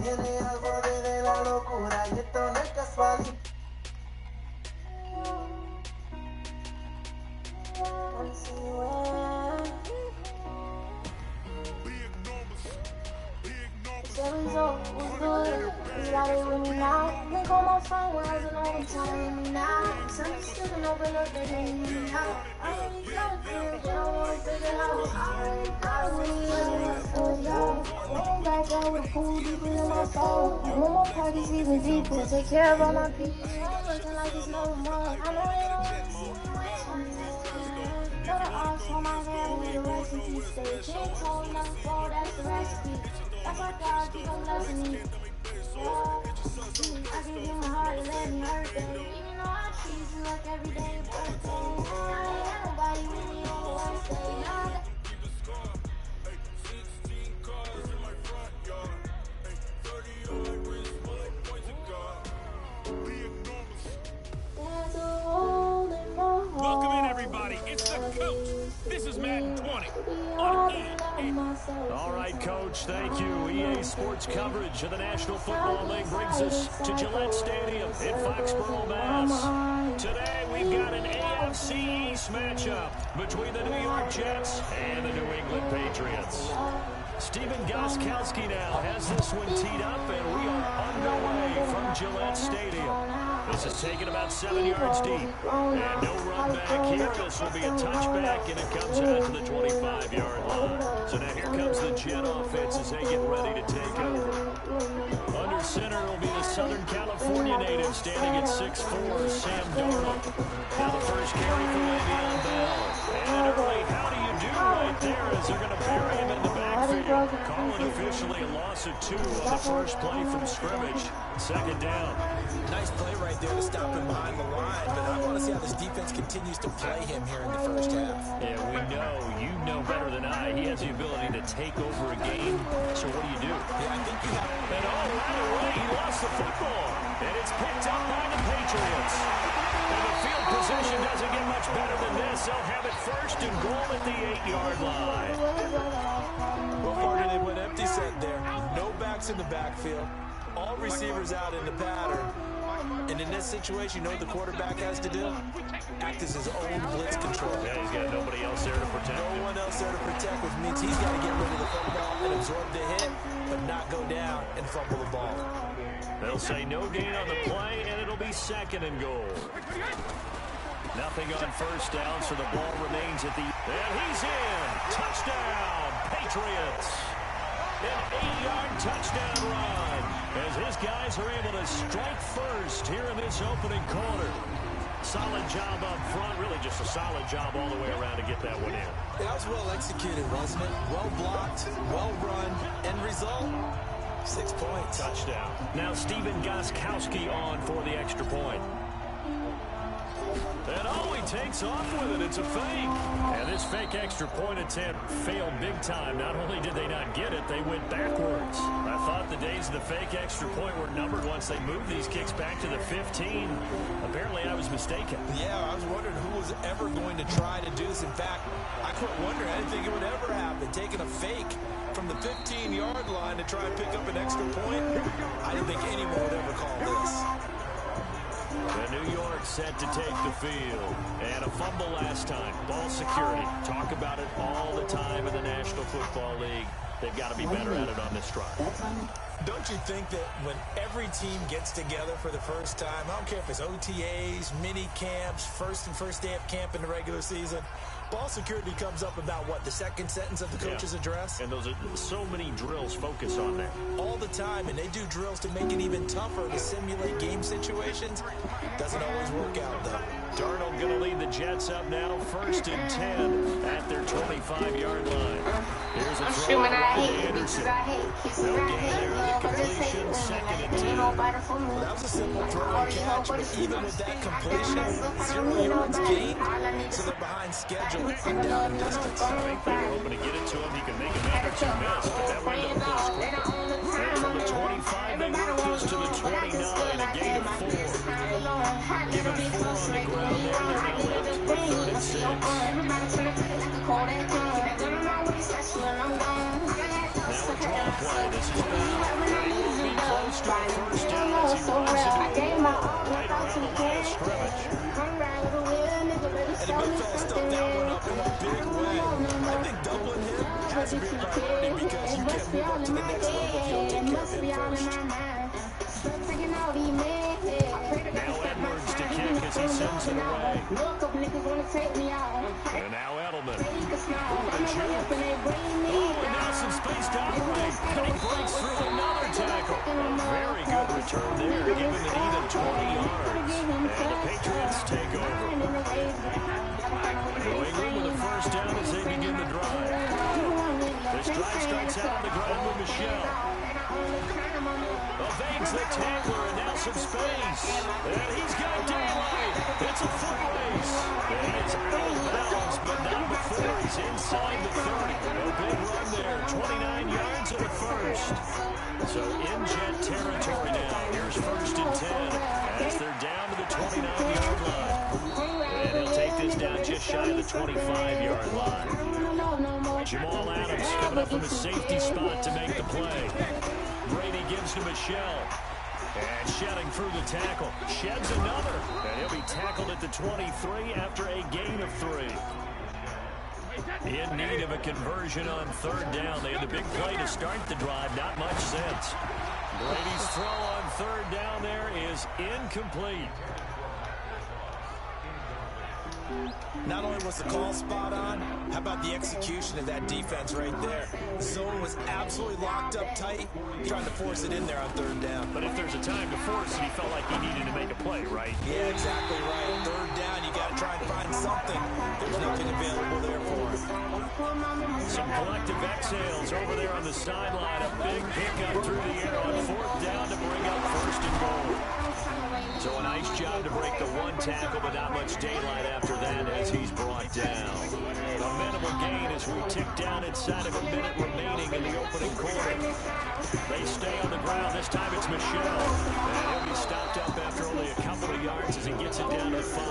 Tiene algo de la locura y esto no es casualidad. The result was good. You got it with me now. Link on my phone, rising all the time with me now. Misunderstood and overlooked, they didn't hear me out. I already got a feeling, but I wanna figure it out. I already got it with me, I want to y'all. Going back out with a pool deeper in my soul. I want my parties even deeper. Take care of all my people. I'm looking like it's no more. I know they don't want to see me win. Got an off on my head with a recipe. Stay 10 toes, never fall, that's the recipe. That's why God keep on blessing me. Yeah. I give you my heart and let me hurt them. Even though I treat you like every day birthday. I ain't had nobody with me on the worst day. Nah, Welcome in, everybody. It's the coach. This is Madden 20 on EA. All right, Coach. Thank you. EA Sports coverage of the National Football League brings us to Gillette Stadium in Foxborough, Mass. Today, we've got an AFC East matchup between the New York Jets and the New England Patriots. Steven Gostkowski now has this one teed up, and we are underway from Gillette Stadium. This is taken about 7 yards deep. And no run back here. This will be a touchback, and it comes out to the 25-yard line. So now here comes the Jet offense as they get ready to take over. Under center will be the Southern California native standing at 6'4", Sam Darnold. Now the first carry for Le'Veon Bell. And early, how do you do right there as they're going to bury him in the backfield. Calling officially a loss of 2 on the first play from scrimmage. Second down. Nice play right there to stop him behind the line, but I want to see how this defense continues to play him here in the first half. Yeah, we know. You know better than I. He has the ability to take over a game. So what do? Yeah, I think you have. And right away, he lost the football. And it's picked up by the Patriots. And the field position doesn't get much better than this. They'll have it first and goal at the 8-yard line. Well, Carter, they went empty set there. No backs in the backfield. All receivers out in the pattern. And in this situation, you know what the quarterback has to do? Act as his own blitz control. Yeah, he's got nobody else there to protect him. No one else there to protect, which means he's got to get rid of the football and absorb the hit, but not go down and fumble the ball. They'll say no gain on the play, and it'll be second and goal. Nothing on first down, so the ball remains at the... And he's in! Touchdown, Patriots! An 8-yard touchdown run as his guys are able to strike first here in this opening quarter. Solid job up front, really just a solid job all the way around to get that one in. That was well executed, wasn't it? Well blocked, well run, end result, 6 points. Touchdown. Now Steven Gostkowski on for the extra point. And he takes off with it. It's a fake. And this fake extra point attempt failed big time. Not only did they not get it, they went backwards. I thought the days of the fake extra point were numbered once they moved these kicks back to the 15. Apparently, I was mistaken. Yeah, I was wondering who was ever going to try to do this. In fact, I couldn't wonder. I didn't think it would ever happen. Taking a fake from the 15-yard line to try and pick up an extra point. I didn't think anyone would ever call this. The New York set to take the field. And a fumble last time. Ball security. Talk about it all the time in the National Football League. They've got to be better at it on this drive. Don't you think that when every team gets together for the first time, I don't care if it's OTAs, mini camps, first day of camp in the regular season, ball security comes up about what, the second sentence of the coach's address? And those are so many drills focus on that. All the time, and they do drills to make it even tougher to simulate game situations. Doesn't always work out, though. Darnold going to lead the Jets up now, 1st and 10 at their 25-yard line. Here's a throw to Anderson. No gain there on the completion, 2nd and 10. Well, that was a simple throw and catch, but even with that completion, 0 yards gained, so they're behind schedule and down in distance. I think they were hoping to get it to him. He can make a man or two miss, but that window closed quickly. And from the 25, they work this to the 29, a gain of 4. Given 4 on the ground there, they're now left with 3rd and 6. Now a draw play. This is Bell. He will be right around the line of scrimmage. And the big fella stuffed that one up in a big way. I think doubling him has to be a priority because you can't move up to the next level if you don't take care of him first. Now Edwards to kick as he sends it away. And now Edelman. Oh, and now some space to operate. And he breaks through another tackle. A very good return there, giving an even 20 yards. And the Patriots take over. New England with a first down as they begin the drive. This drive starts out on the ground with Michel. Evades the tackler and now some space. And he's got daylight. It's a foot race. And he is out of bounds, but not before he's inside the 30. A big run there, 29 yards of the first. So in Jet territory now. Here's 1st and 10 as they're down to the 29-yard line. And he'll take this down just shy of the 25-yard line. Jamal Adams coming up from a safety spot to make the play. Brady gives to Michel. And shedding through the tackle. Sheds another. And he'll be tackled at the 23 after a gain of 3. In need of a conversion on 3rd down. They had the big play to start the drive. Not much sense. Brady's throw on 3rd down there is incomplete. Not only was the call spot on, how about the execution of that defense right there? The zone was absolutely locked up tight, trying to force it in there on 3rd down. But if there's a time to force it, he felt like he needed to make a play, right? Yeah, exactly right. 3rd down, you got to try and find something. There's nothing available there for him. Some collective exhales over there on the sideline. A big pickup through the air on 4th down to bring up 1st and goal. So a nice job to break the one tackle, but not much daylight after that as he's brought down. A minimal gain as we tick down inside of a minute remaining in the opening quarter. They stay on the ground. This time it's Michel. And he'll be stopped up after only a couple of yards as he gets it down to 5.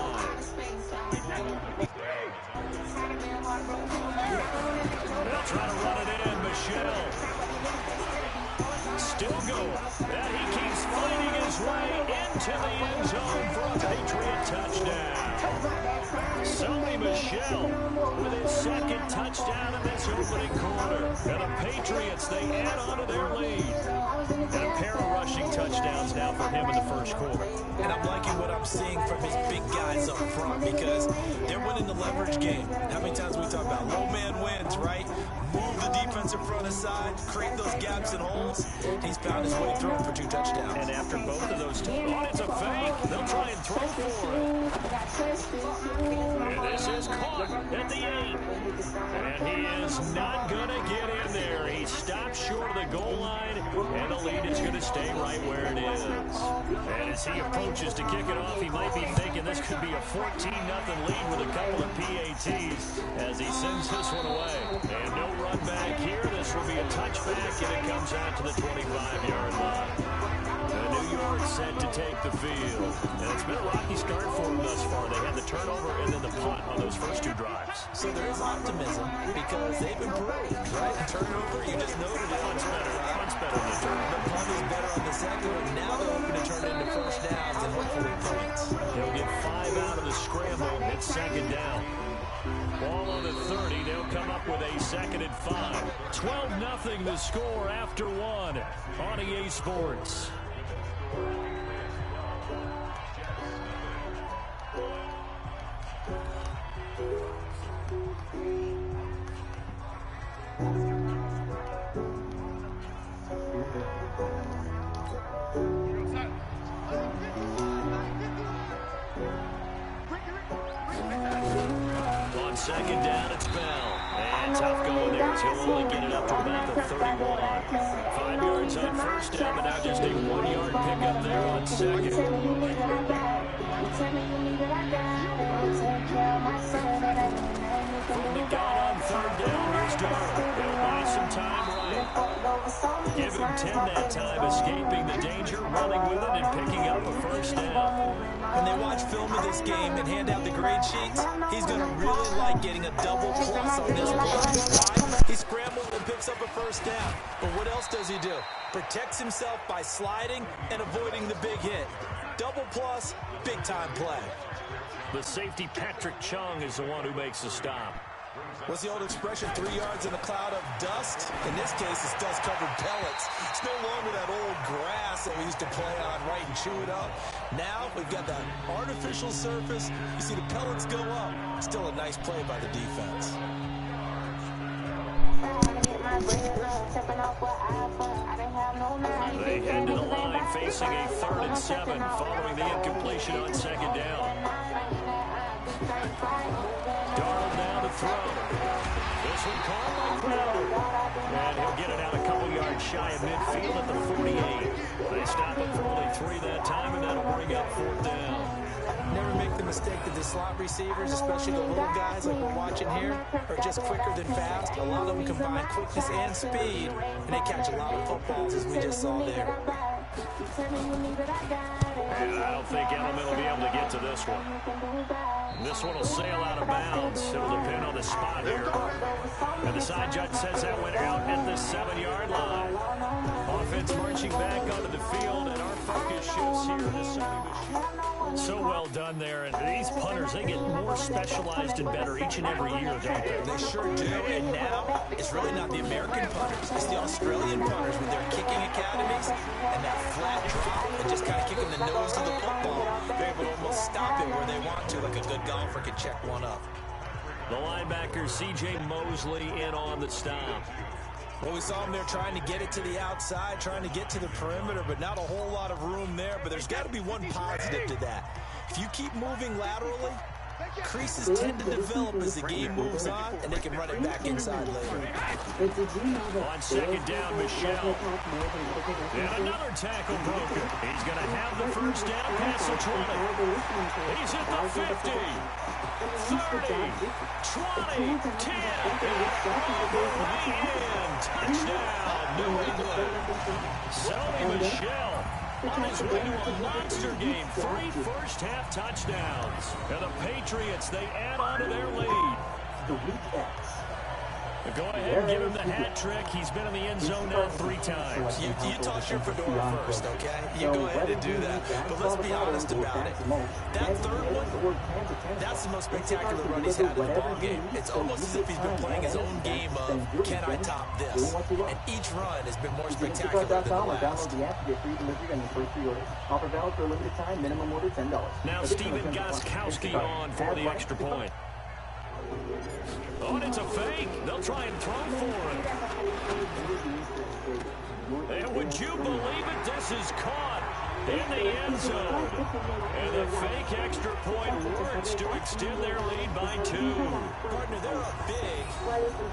They'll try to run it in. Michel. Still going. And he keeps fighting his way into the end zone for a Patriot touchdown. Sony Michel with his 2nd touchdown in this opening quarter. And the Patriots, they add on to their lead. And a pair of rushing touchdowns now for him in the 1st quarter. And I'm liking what I'm seeing from his big guys up front because they're winning the leverage game. How many times we talk about low man wins, right? Move the defensive front aside, create those gaps and holes. He's found his way through for 2 touchdowns. And after both of those, it's a fake. They'll try and throw for it. And this is caught at the 8. And he is not going to get in there. He stops short of the goal line, and the lead is going to stay right where it is. And as he approaches to kick it off, he might be thinking this could be a 14-0 lead with a couple of PATs as he sends this one away. And no run back here. This will be a touchback, and it comes out to the 25-yard line. And New York set to take the field. And it's been a rocky start for them thus far. They had the turnover and then the punt on those first 2 drives. So there is optimism because they've improved, right? The turnover, you just noted it. Punt's better. Punt's better than the turnover. The punt is better on the second, and now they're hoping to turn it into 1st downs and hopefully points. They'll get 5 out of the scramble. It's 2nd down. Ball on the 30. They'll come up with a 2nd and 5. 12-0 the score after 1 on EA Sports. On 2nd down, it's Bell. And tough going there as he'll only get it up to about the 31. 5 yards on 1st down, but now just a 1-yard pickup there on 2nd. From the gun on 3rd down, here's Darnold. They'll buy some time right. Give him 10 that time, escaping the danger, running with it, and picking up a 1st down. When they watch film of this game and hand out the grade sheets, he's going to really like getting a double plus on this play. Why? He scrambles and picks up a 1st down. But what else does he do? Protects himself by sliding and avoiding the big hit. Double plus, big-time play. The safety, Patrick Chung, is the one who makes the stop. What's the old expression, 3 yards in a cloud of dust? In this case, it's dust-covered pellets. It's no longer that old grass that we used to play on, right, and chew it up. Now we've got that artificial surface. You see the pellets go up. Still a nice play by the defense. They head to the line facing a 3rd and 7 following the incompletion on 2nd down. Darnold now to throw. This one caught by Crowder. And he'll get it out a couple yards shy of midfield at the 48. They stop him for only 3 that time, and that'll bring up 4th down. Never make the mistake that the slot receivers, especially the little guys like we're watching here, are just quicker than fast. A lot of them combine quickness and speed, and they catch a lot of footballs, as we just saw there. And I don't think Edelman will be able to get to this one. This one will sail out of bounds. It'll depend on the spot here. And the side judge says that went out at the 7-yard line. Offense marching back onto the field, and our focus shifts here to Sonny Michel. So well done there. And these punters, they get more specialized and better each and every year, don't they? They sure do. And now it's really not the American punters. It's the Australian punters with their kicking academies and that flat drop and just kind of kicking the nose to the football. They're able to almost stop it where they want to, like a good golfer can check one up. The linebacker, C.J. Mosley, in on the stop. Well, we saw him there trying to get it to the outside, trying to get to the perimeter, but not a whole lot of room there. But there's got to be one positive to that. If you keep moving laterally, creases tend to develop as the game moves on, and they can run it back inside later. On 2nd down, Michel. And another tackle broken. He's going to have the 1st down past the 20. He's at the 50. 30, 20, 10, touchdown, New England. Sonny Michel on his way to a monster game. 3 first-half touchdowns. And the Patriots, they add on to their lead. Go ahead and give him the hat trick. He's been in the end zone now 3 times. You toss your fedora first, okay? You go ahead and do that. But let's be honest about it. That 3rd one, that's the most spectacular run he's had in the ballgame. It's almost as if he's been playing his own game of, can I top this? And each run has been more spectacular than the last. Now Stephen Gostkowski on for the extra point. Oh, and it's a fake. They'll try and throw for it. And would you believe it? This is caught in the end zone. And the fake extra point works to extend their lead by 2. Partner, they're up big.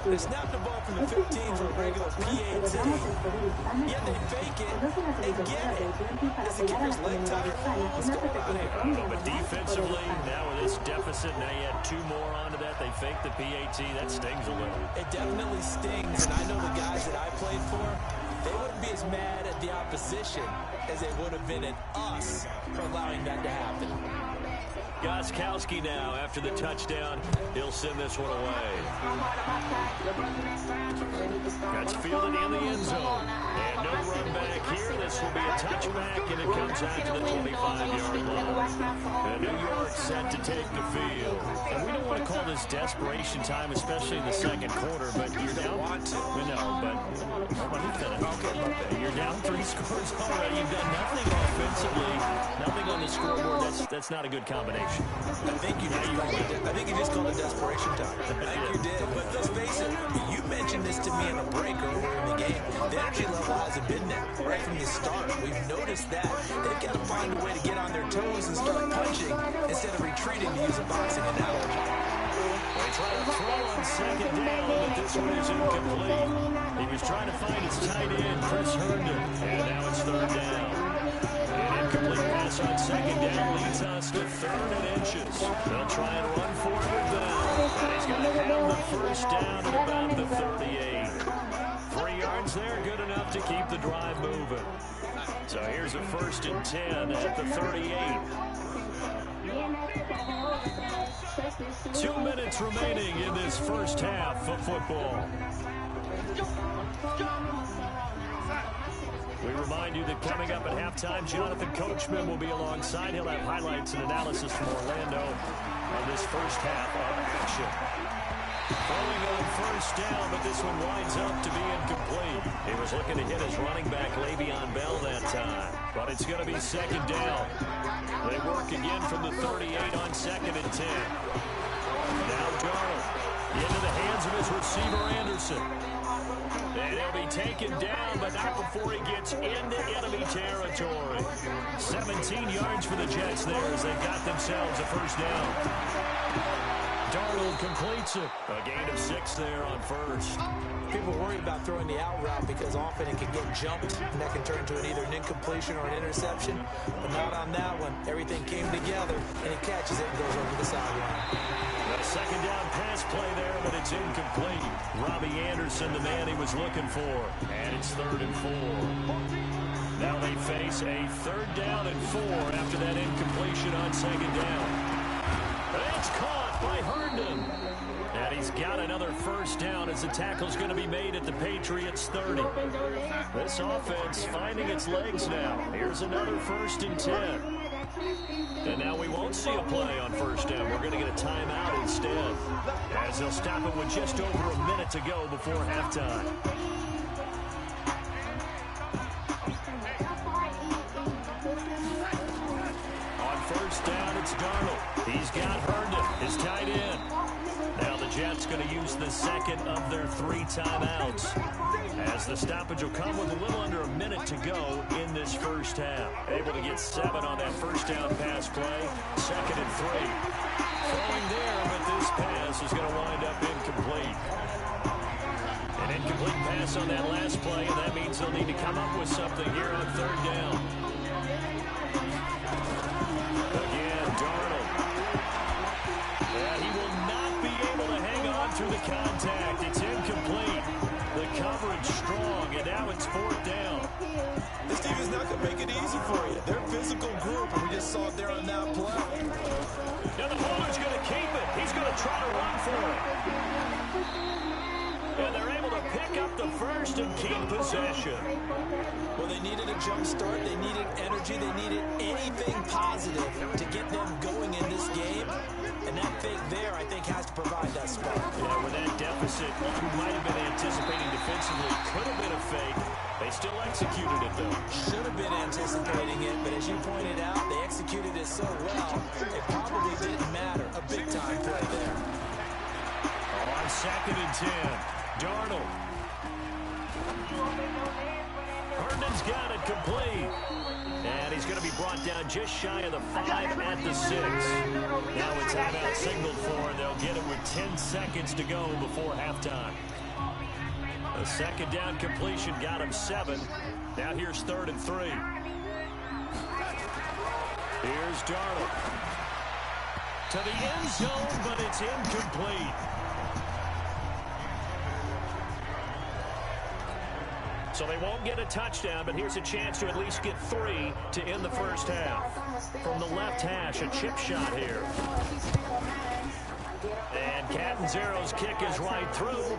They snap the ball from the 15 for a regular PAT. Yet they fake it and get it. As the kicker's leg tight. What's going on here? But defensively, now with this deficit, now you add 2 more onto that. They fake the PAT. That stings a little. It definitely stings, and I know the guys that I played for, they wouldn't be as mad at the opposition as they would have been at us for allowing that to happen. Gostkowski now, after the touchdown, he'll send this one away. That's fielded in the end zone. And no run back here. This will be a touchback, and it comes out to the 25-yard line. And New York set to take the field. And we don't want to call this desperation time, especially in the 2nd quarter, but you're down. You're down 3 scores already. You've done nothing offensively, nothing on the scoreboard. That's not a good combination. I think you just called it desperation time. I think you did. But let's face it, you mentioned this to me in a break earlier in the game. The energy level hasn't been there right from the start. We've noticed that. They've got to find a way to get on their toes and start punching instead of retreating, to use a boxing analogy. They try to throw on 2nd down, but this one is incomplete. He was trying to find his tight end, Chris Herndon, and now it's 3rd down. An incomplete pass on 2nd down leads us to 3rd and inches. They'll try and run for it with Bell. And he's going to have the 1st down at about the 38. 3 yards there, good enough to keep the drive moving. So here's a 1st and 10 at the 38. 2 minutes remaining in this first half of football. We remind you that coming up at halftime, Jonathan Coachman will be alongside. He'll have highlights and analysis from Orlando on this first half of action. Throwing on first down, but this one winds up to be incomplete. He was looking to hit his running back, Le'Veon Bell, that time. But it's going to be second down. They work again from the 38 on 2nd and 10. Now Darnold into the hands of his receiver, Anderson. And he'll be taken down, but not before he gets into enemy territory. 17 yards for the Jets there as they've got themselves a first down. Darnold completes it. A gain of 6 there on first. People worried about throwing the out route because often it can get jumped, and that can turn into either an incompletion or an interception. But not on that one. Everything came together, and he catches it and goes over the sideline. A second down pass play there, but it's incomplete. Robbie Anderson, the man he was looking for. And it's 3rd and 4. Now they face a 3rd down and 4 after that incompletion on 2nd down. It's caught by Herndon. And he's got another first down as the tackle's going to be made at the Patriots 30. This offense finding its legs now. Here's another 1st and 10. And now we won't see a play on first down. We're going to get a timeout instead, as they'll stop it with just over a minute to go before halftime. On first down, it's Darnold. He's got Herndon, his tight end. Now the Jets going to use the second of their 3 timeouts, as the stoppage will come with a little under a minute to go in this first half. Able to get 7 on that first down pass play. 2nd and 3. Throwing there, but this pass is going to wind up incomplete. An incomplete pass on that last play, and that means they'll need to come up with something here on 3rd down. Again, Darnold. Yeah, he will not be able to hang on through the contact. It's incomplete. The coverage strong, and now it's 4th down. This team is not going to make it easy for you. They're a physical group, and we just saw it there on that play. Now the holder's going to keep it. He's going to try to run for it. And they're able to pick up the first and keep possession. Well, they needed a jump start. They needed energy. They needed anything positive to get them going in this game. And that fake there, I think, has to provide that spark. Yeah, with that deficit, you might have been anticipating defensively. Could have been a fake. They still executed it, though. Should have been anticipating it, but as you pointed out, they executed it so well, it probably didn't matter. A big-time play there. On 2nd and 10, Darnold. Herndon's got it complete. And he's going to be brought down just shy of the 5 at the 6. Now a timeout signaled for, and they'll get it with 10 seconds to go before halftime. A 2nd down completion got him 7. Now here's 3rd and 3. Here's Darnold. To the end zone, but it's incomplete. So they won't get a touchdown, but here's a chance to at least get 3 to end the first half. From the left hash, a chip shot here. And Catanzaro's kick is right through.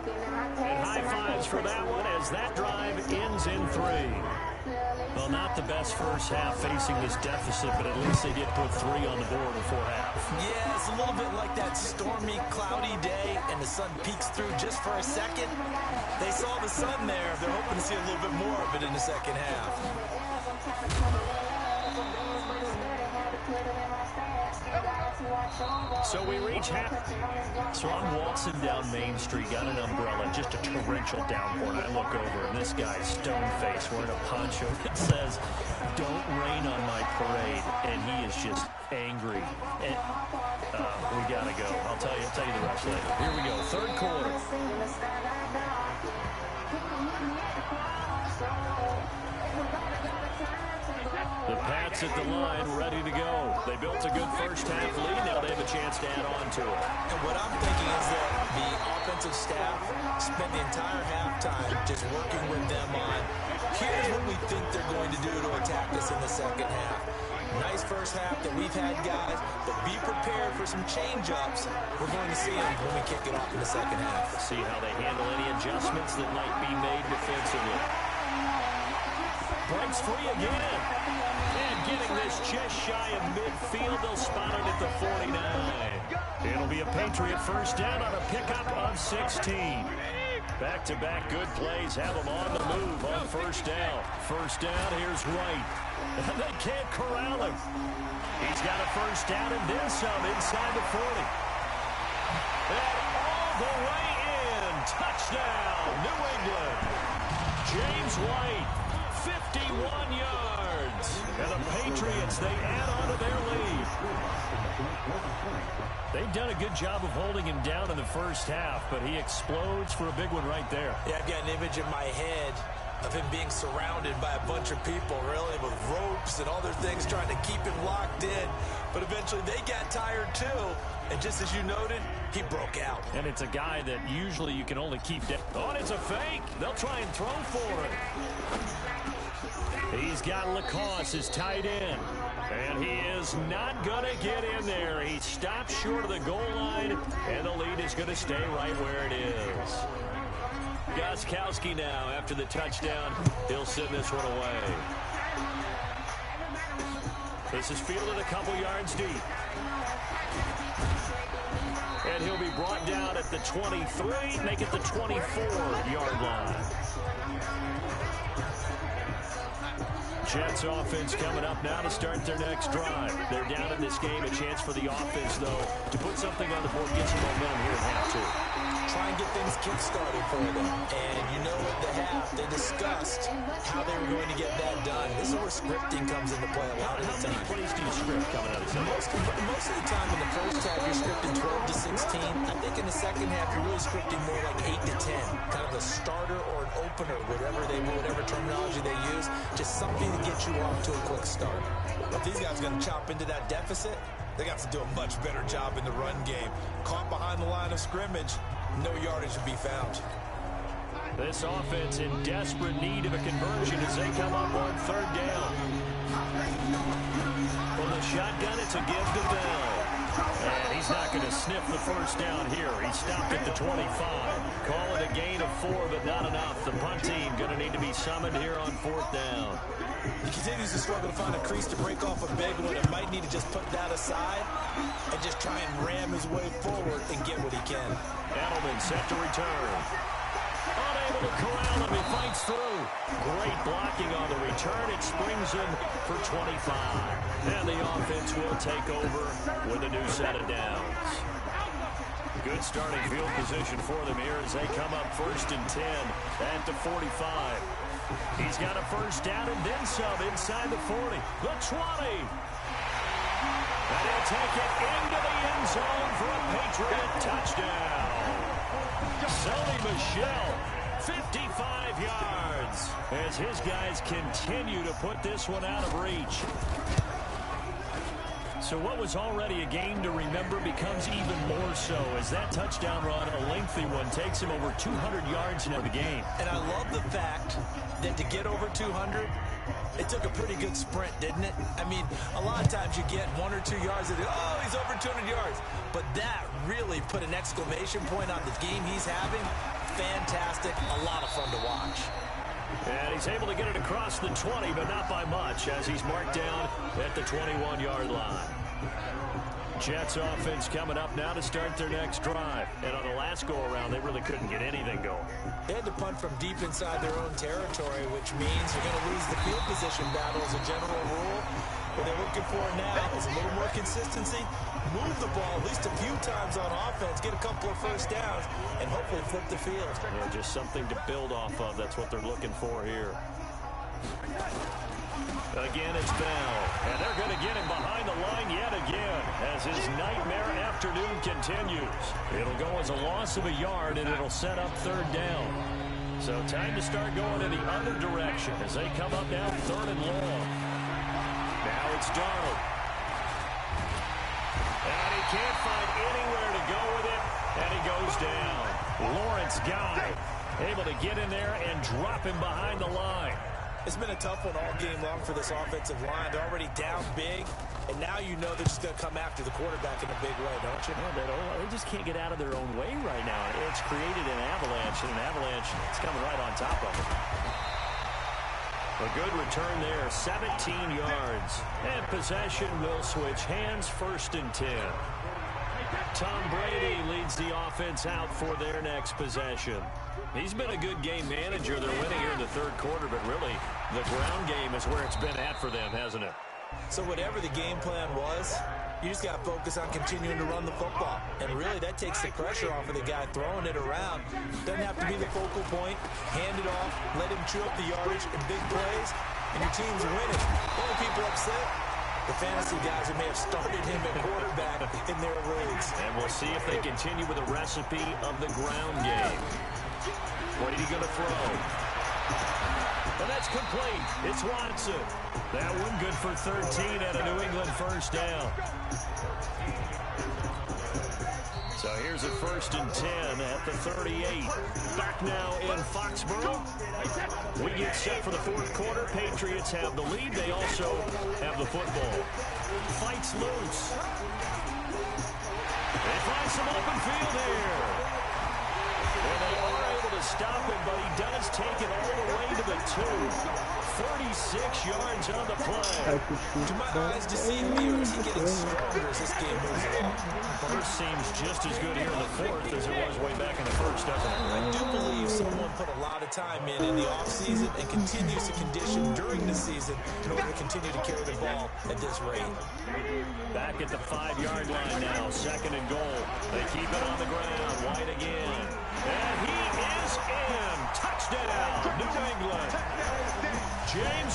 And high fives for that one as that drive ends in 3. Well, not the best first half facing this deficit, but at least they did put 3 on the board before half. Yeah, it's a little bit like that stormy, cloudy day, and the sun peeks through just for a second. They saw the sun there. They're hoping to see a little bit more of it in the second half. So we reach half. So I'm waltzing down Main Street, got an umbrella, just a torrential downpour, and I look over, and this guy's stone-faced wearing a poncho that says, "Don't rain on my parade," and he is just angry. And, we gotta go. I'll tell you the rest later. Here we go, 3rd quarter. The Pats at the line, ready to go. They built a good first half lead. Now they have a chance to add on to it. And what I'm thinking is that the offensive staff spent the entire halftime just working with them on, here's what we think they're going to do to attack us in the second half. Nice first half that we've had, guys, but be prepared for some change-ups. We're going to see them when we kick it off in the second half. See how they handle any adjustments that might be made defensively. breaks free again. And getting this just shy of midfield, they'll spot it at the 49. It'll be a Patriot first down on a pickup of 16. Back-to-back good plays have them on the move on first down. First down, here's Wright. And they can't corral him. He's got a first down and then some inside the 40. And all the way in. Touchdown, New England. James White, 51 yards. And the Patriots, they add on to their lead. They've done a good job of holding him down in the first half, but he explodes for a big one right there. Yeah, I've got an image in my head of him being surrounded by a bunch of people, really, with ropes and other things trying to keep him locked in. But eventually they got tired too. And just as you noted, he broke out. And it's a guy that usually you can only keep down. Oh, and it's a fake. They'll try and throw for it. He's got Lacoste, his tight end. And he is not going to get in there. He stops short of the goal line, and the lead is going to stay right where it is. Gostkowski now, after the touchdown, he'll send this one away. This is fielded a couple yards deep. And he'll be brought down at the 23, make it the 24-yard line. Jets offense coming up now to start their next drive. They're down in this game. A chance for the offense, though, to put something on the board, get some momentum here in half two. Try and get things kick-started for them. And you know at the half, they discussed how they were going to get that done. This is where scripting comes into play a lot of the time. How many plays do you script coming out of the Most of the time in the first half, you're scripting 12 to 16. I think in the second half, you're really scripting more like 8 to 10. Kind of a starter or an opener, whatever terminology they use. Just something to get you off to a quick start. But these guys are going to chop into that deficit. They got to do a much better job in the run game. Caught behind the line of scrimmage, no yardage to be found. This offense in desperate need of a conversion as they come up on third down. From the shotgun, it's a give to Bell. And he's not going to sniff the first down here. He stopped at the 25. Call it a gain of 4, but not enough. The punt team going to need to be summoned here on fourth down. He continues to struggle to find a crease to break off a big one and might need to just put that aside and just try and ram his way forward and get what he can. Edelman set to return. Unable to corral him. He fights through. Great blocking on the return. It springs him for 25. And the offense will take over with a new set of downs. Good starting field position for them here as they come up first and 10 at the 45. He's got a first down and then some inside the 40. The 20. And he'll take it into the end zone for a Patriot touchdown. Sony Michel, 55 yards, as his guys continue to put this one out of reach. So what was already a game to remember becomes even more so as that touchdown run, a lengthy one, takes him over 200 yards into the game. And I love the fact that to get over 200, it took a pretty good sprint, didn't it? I mean, a lot of times you get 1 or 2 yards and oh, he's over 200 yards. But that really put an exclamation point on the game he's having. Fantastic, a lot of fun to watch. And he's able to get it across the 20, but not by much, as he's marked down at the 21-yard line. Jets offense coming up now to start their next drive. And on the last go-around, they really couldn't get anything going. They had to punt from deep inside their own territory, which means they're going to lose the field position battle as a general rule. What they're looking for now is a little more consistency, move the ball at least a few times on offense, get a couple of first downs, and hopefully flip the field. Yeah, just something to build off of. That's what they're looking for here. Again, it's Bell. And they're going to get him behind the line yet again as his nightmare afternoon continues. It'll go as a loss of a yard, and it'll set up third down. So time to start going in the other direction as they come up now third and long. Now it's Darnold. And he can't find anywhere to go with it, and he goes down. Lawrence Guy able to get in there and drop him behind the line. It's been a tough one all game long for this offensive line. They're already down big, and now you know they're just going to come after the quarterback in a big way, don't you? Yeah, they just can't get out of their own way right now. It's created an avalanche, and an avalanche is coming right on top of them. A good return there, 17 yards. And possession will switch hands, 1st and 10. Tom Brady leads the offense out for their next possession. He's been a good game manager. They're winning here in the 3rd quarter, but really the ground game is where it's been at for them, hasn't it? So whatever the game plan was, you just got to focus on continuing to run the football. And really, that takes the pressure off of the guy throwing it around. Doesn't have to be the focal point. Hand it off, let him chew up the yardage in big plays, and your team's winning. Only people upset, the fantasy guys who may have started him at quarterback in their leagues. And we'll see if they continue with the recipe of the ground game. Brady going to throw. And that's complete. It's Watson. That one good for 13 at a New England 1st down. So here's a 1st and 10 at the 38. Back now in Foxborough. We get set for the 4th quarter. Patriots have the lead. They also have the football. Fights loose. They find some open field here. And they are able to stop him, but he does take it all the way to the 2. 36 yards on the play. Do my eyes deceive me, or is he getting stronger as this game moves along? First seems just as good here in the 4th as it was way back in the 1st, doesn't it? I do believe someone put a lot of time in the offseason and continues to condition during the season in order to continue to carry the ball at this rate. Back at the 5-yard line now, 2nd and goal. They keep it on the ground. White again. And he is in. Touchdown, New England. James